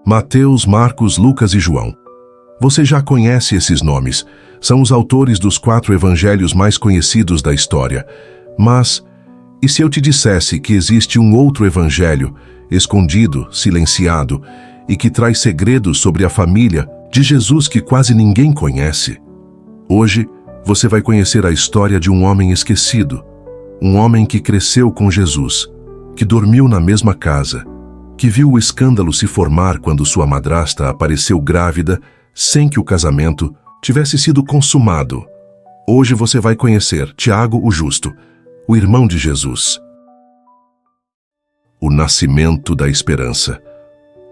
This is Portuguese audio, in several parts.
Mateus, Marcos, Lucas e João. Você já conhece esses nomes. São os autores dos 4 evangelhos mais conhecidos da história. Mas, e se eu te dissesse que existe um outro evangelho, escondido, silenciado, e que traz segredos sobre a família de Jesus que quase ninguém conhece? Hoje, você vai conhecer a história de um homem esquecido. Um homem que cresceu com Jesus, que dormiu na mesma casa, que viu o escândalo se formar quando sua madrasta apareceu grávida sem que o casamento tivesse sido consumado. Hoje você vai conhecer Tiago o Justo, o irmão de Jesus. O nascimento da esperança.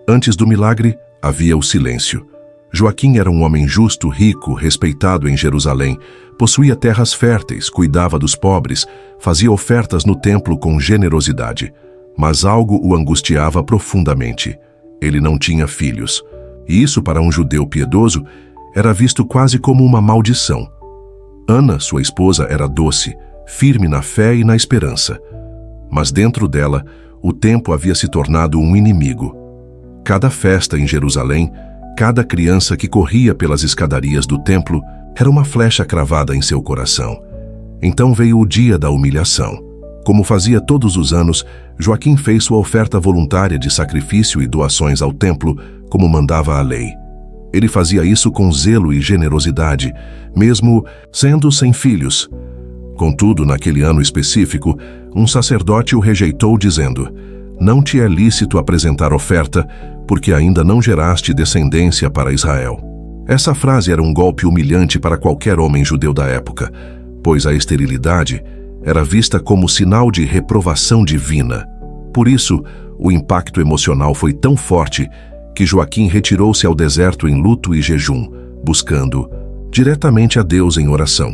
Antes do milagre, havia o silêncio. Joaquim era um homem justo, rico, respeitado em Jerusalém, possuía terras férteis, cuidava dos pobres, fazia ofertas no templo com generosidade. Mas algo o angustiava profundamente. Ele não tinha filhos. E isso, para um judeu piedoso, era visto quase como uma maldição. Ana, sua esposa, era doce, firme na fé e na esperança. Mas dentro dela, o tempo havia se tornado um inimigo. Cada festa em Jerusalém, cada criança que corria pelas escadarias do templo era uma flecha cravada em seu coração. Então veio o dia da humilhação. Como fazia todos os anos, Joaquim fez sua oferta voluntária de sacrifício e doações ao templo, como mandava a lei. Ele fazia isso com zelo e generosidade, mesmo sendo sem filhos. Contudo, naquele ano específico, um sacerdote o rejeitou, dizendo: "Não te é lícito apresentar oferta, porque ainda não geraste descendência para Israel." Essa frase era um golpe humilhante para qualquer homem judeu da época, pois a esterilidade era vista como sinal de reprovação divina. Por isso, o impacto emocional foi tão forte que Joaquim retirou-se ao deserto em luto e jejum, buscando diretamente a Deus em oração.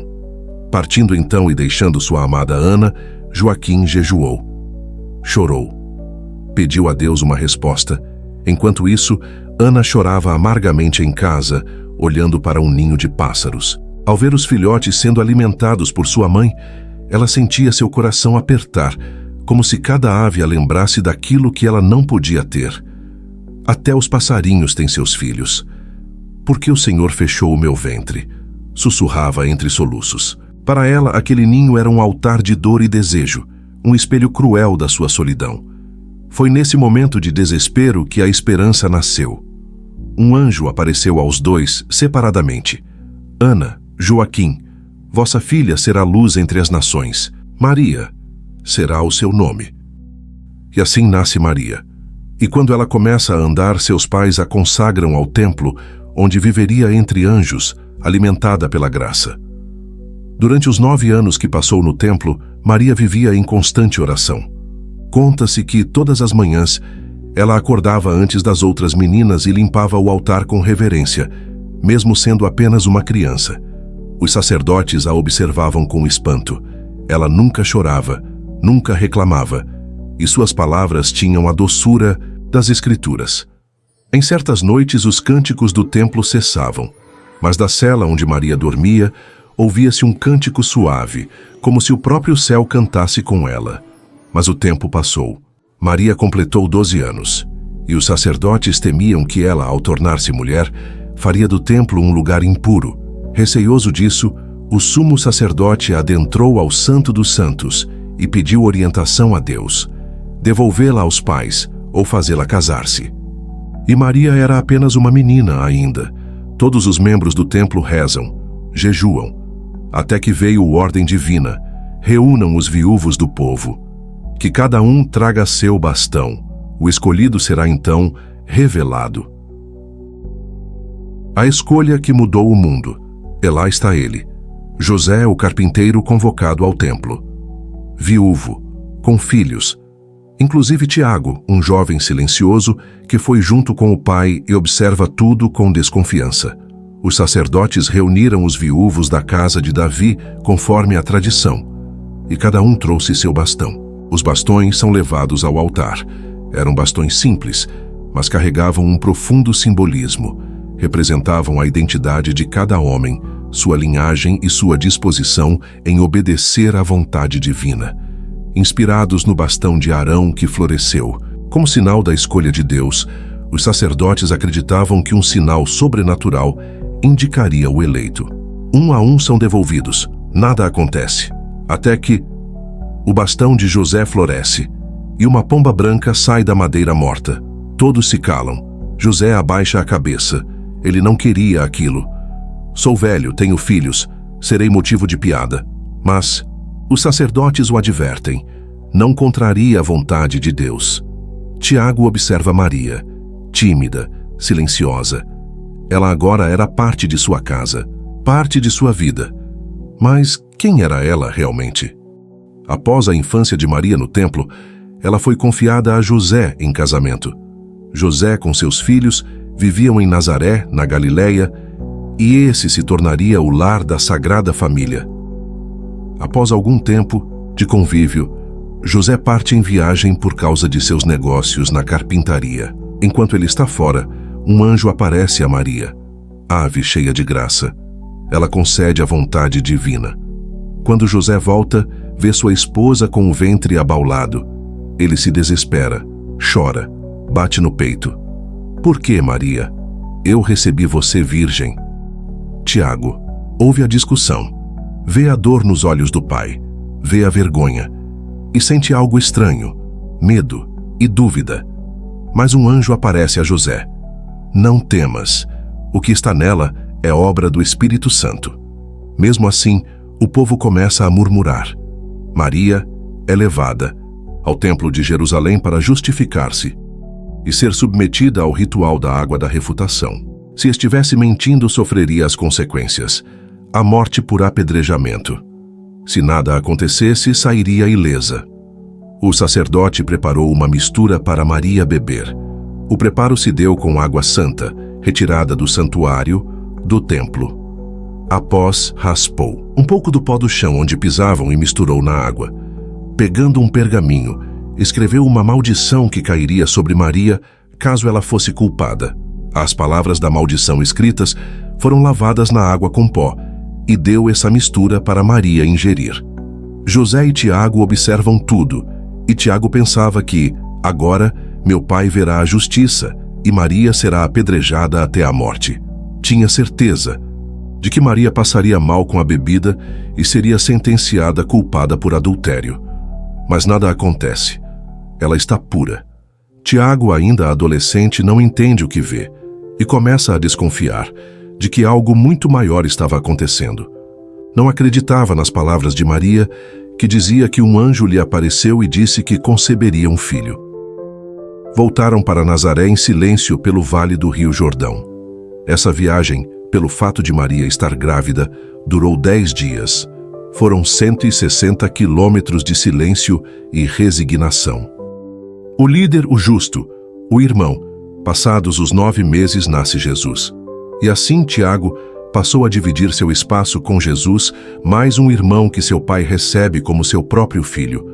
Partindo então e deixando sua amada Ana, Joaquim jejuou. Chorou. Pediu a Deus uma resposta. Enquanto isso, Ana chorava amargamente em casa, olhando para um ninho de pássaros. Ao ver os filhotes sendo alimentados por sua mãe, ela sentia seu coração apertar, como se cada ave a lembrasse daquilo que ela não podia ter. Até os passarinhos têm seus filhos. Por que o Senhor fechou o meu ventre? Sussurrava entre soluços. Para ela, aquele ninho era um altar de dor e desejo, um espelho cruel da sua solidão. Foi nesse momento de desespero que a esperança nasceu. Um anjo apareceu aos dois separadamente. Ana, Joaquim, vossa filha será luz entre as nações. Maria será o seu nome. E assim nasce Maria. E quando ela começa a andar, seus pais a consagram ao templo, onde viveria entre anjos, alimentada pela graça. Durante os 9 anos que passou no templo, Maria vivia em constante oração. Conta-se que, todas as manhãs, ela acordava antes das outras meninas e limpava o altar com reverência, mesmo sendo apenas uma criança. Os sacerdotes a observavam com espanto. Ela nunca chorava, nunca reclamava, e suas palavras tinham a doçura das Escrituras. Em certas noites, os cânticos do templo cessavam, mas da cela onde Maria dormia, ouvia-se um cântico suave, como se o próprio céu cantasse com ela. Mas o tempo passou. Maria completou 12 anos, e os sacerdotes temiam que ela, ao tornar-se mulher, faria do templo um lugar impuro. Receioso disso, o sumo sacerdote adentrou ao Santo dos Santos e pediu orientação a Deus: devolvê-la aos pais ou fazê-la casar-se. E Maria era apenas uma menina ainda. Todos os membros do templo rezam, jejuam, até que veio ordem divina: reúnam os viúvos do povo. Que cada um traga seu bastão. O escolhido será então revelado. A escolha que mudou o mundo. E lá está ele, José, o carpinteiro, convocado ao templo. Viúvo, com filhos, inclusive Tiago, um jovem silencioso que foi junto com o pai e observa tudo com desconfiança. Os sacerdotes reuniram os viúvos da casa de Davi conforme a tradição, e cada um trouxe seu bastão. Os bastões são levados ao altar. Eram bastões simples, mas carregavam um profundo simbolismo. Representavam a identidade de cada homem, sua linhagem e sua disposição em obedecer à vontade divina. Inspirados no bastão de Arão que floresceu, como sinal da escolha de Deus, Os sacerdotes acreditavam que um sinal sobrenatural indicaria o eleito. Um a um são devolvidos, nada acontece, até que o bastão de José floresce e uma pomba branca sai da madeira morta. Todos se calam. José abaixa a cabeça. Ele não queria aquilo. Sou velho, tenho filhos, serei motivo de piada. Mas os sacerdotes o advertem. Não contraria a vontade de Deus. Tiago observa Maria, tímida, silenciosa. Ela agora era parte de sua casa, parte de sua vida. Mas quem era ela realmente? Após a infância de Maria no templo, ela foi confiada a José em casamento. José, com seus filhos, viviam em Nazaré, na Galileia, e esse se tornaria o lar da Sagrada Família. Após algum tempo de convívio, José parte em viagem por causa de seus negócios na carpintaria. Enquanto ele está fora, um anjo aparece a Maria, ave cheia de graça. Ela concede a vontade divina. Quando José volta, vê sua esposa com o ventre abaulado. Ele se desespera, chora, bate no peito. Por que, Maria? Eu recebi você virgem. Tiago ouve a discussão, vê a dor nos olhos do pai, vê a vergonha e sente algo estranho, medo e dúvida. Mas um anjo aparece a José. Não temas, o que está nela é obra do Espírito Santo. Mesmo assim, o povo começa a murmurar. Maria é levada ao templo de Jerusalém para justificar-se e ser submetida ao ritual da água da refutação. Se estivesse mentindo, sofreria as consequências, a morte por apedrejamento. Se nada acontecesse, sairia ilesa. O sacerdote preparou uma mistura para Maria beber. O preparo se deu com água santa, retirada do santuário, do templo. Após, raspou um pouco do pó do chão onde pisavam e misturou na água. Pegando um pergaminho, escreveu uma maldição que cairia sobre Maria caso ela fosse culpada. As palavras da maldição escritas foram lavadas na água com pó e deu essa mistura para Maria ingerir. José e Tiago observam tudo, e Tiago pensava que, agora, meu pai verá a justiça e Maria será apedrejada até a morte. Tinha certeza de que Maria passaria mal com a bebida e seria sentenciada culpada por adultério. Mas nada acontece. Ela está pura. Tiago, ainda adolescente, não entende o que vê e começa a desconfiar de que algo muito maior estava acontecendo. Não acreditava nas palavras de Maria, que dizia que um anjo lhe apareceu e disse que conceberia um filho. Voltaram para Nazaré em silêncio pelo vale do Rio Jordão. Essa viagem, pelo fato de Maria estar grávida, durou 10 dias. Foram 160 quilômetros de silêncio e resignação. O líder, o justo, o irmão. Passados os 9 meses, nasce Jesus. E assim Tiago passou a dividir seu espaço com Jesus, mais um irmão que seu pai recebe como seu próprio filho.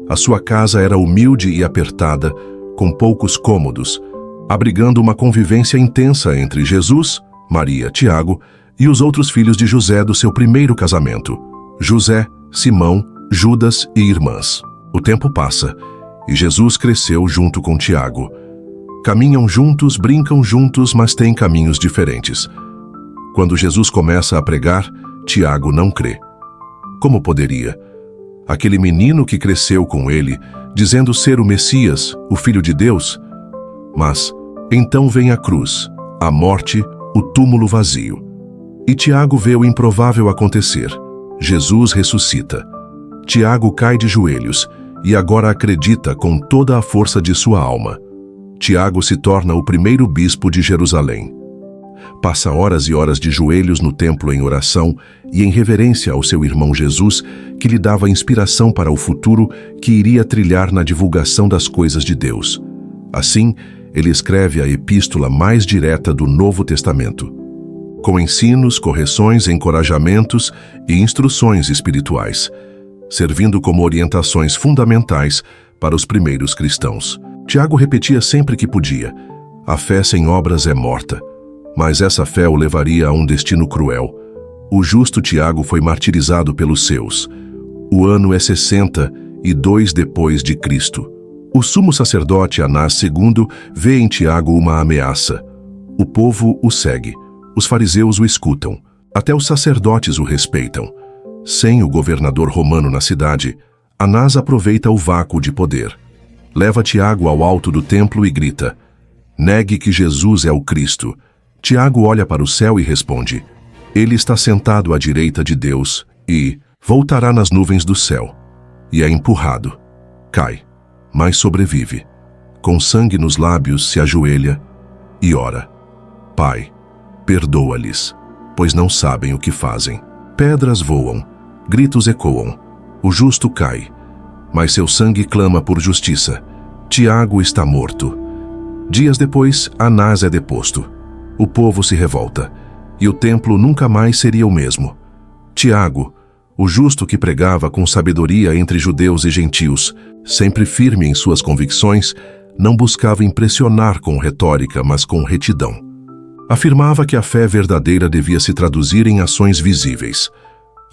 A sua casa era humilde e apertada, com poucos cômodos, abrigando uma convivência intensa entre Jesus, Maria, Tiago e os outros filhos de José do seu primeiro casamento, José, Simão, Judas e irmãs. O tempo passa e Jesus cresceu junto com Tiago. Caminham juntos, brincam juntos, mas têm caminhos diferentes. Quando Jesus começa a pregar, Tiago não crê. Como poderia? Aquele menino que cresceu com ele, dizendo ser o Messias, o Filho de Deus? Mas então vem a cruz, a morte, o túmulo vazio. E Tiago vê o improvável acontecer. Jesus ressuscita. Tiago cai de joelhos e agora acredita com toda a força de sua alma. Tiago se torna o primeiro bispo de Jerusalém. Passa horas e horas de joelhos no templo em oração e em reverência ao seu irmão Jesus, que lhe dava inspiração para o futuro que iria trilhar na divulgação das coisas de Deus. Assim, ele escreve a epístola mais direta do Novo Testamento, com ensinos, correções, encorajamentos e instruções espirituais, servindo como orientações fundamentais para os primeiros cristãos. Tiago repetia sempre que podia: a fé sem obras é morta. Mas essa fé o levaria a um destino cruel. O justo Tiago foi martirizado pelos seus. O ano é 62 depois de Cristo. O sumo sacerdote Anás II vê em Tiago uma ameaça. O povo o segue. Os fariseus o escutam. Até os sacerdotes o respeitam. Sem o governador romano na cidade, Anás aproveita o vácuo de poder. Leva Tiago ao alto do templo e grita: "Negue que Jesus é o Cristo." Tiago olha para o céu e responde: "Ele está sentado à direita de Deus e voltará nas nuvens do céu." E é empurrado. Cai, mas sobrevive. Com sangue nos lábios, se ajoelha e ora: "Pai, perdoa-lhes, pois não sabem o que fazem." Pedras voam, gritos ecoam. O justo cai, mas seu sangue clama por justiça. Tiago está morto. Dias depois, Anás é deposto. O povo se revolta, e o templo nunca mais seria o mesmo. Tiago, o justo que pregava com sabedoria entre judeus e gentios, sempre firme em suas convicções, não buscava impressionar com retórica, mas com retidão. Afirmava que a fé verdadeira devia se traduzir em ações visíveis.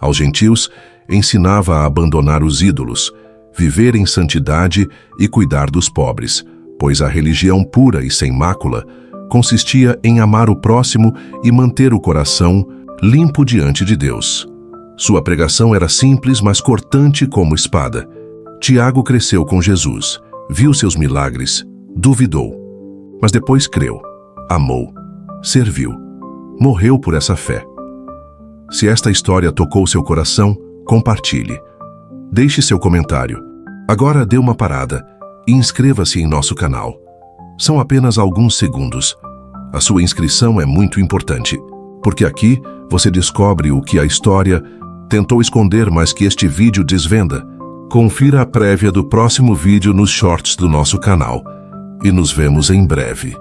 Aos gentios, ensinava a abandonar os ídolos, viver em santidade e cuidar dos pobres, pois a religião pura e sem mácula consistia em amar o próximo e manter o coração limpo diante de Deus. Sua pregação era simples, mas cortante como espada. Tiago cresceu com Jesus, viu seus milagres, duvidou, mas depois creu, amou, serviu, morreu por essa fé. Se esta história tocou seu coração, compartilhe. Deixe seu comentário. Agora dê uma parada e inscreva-se em nosso canal. São apenas alguns segundos. A sua inscrição é muito importante, porque aqui você descobre o que a história tentou esconder, mas que este vídeo desvenda. Confira a prévia do próximo vídeo nos shorts do nosso canal. E nos vemos em breve.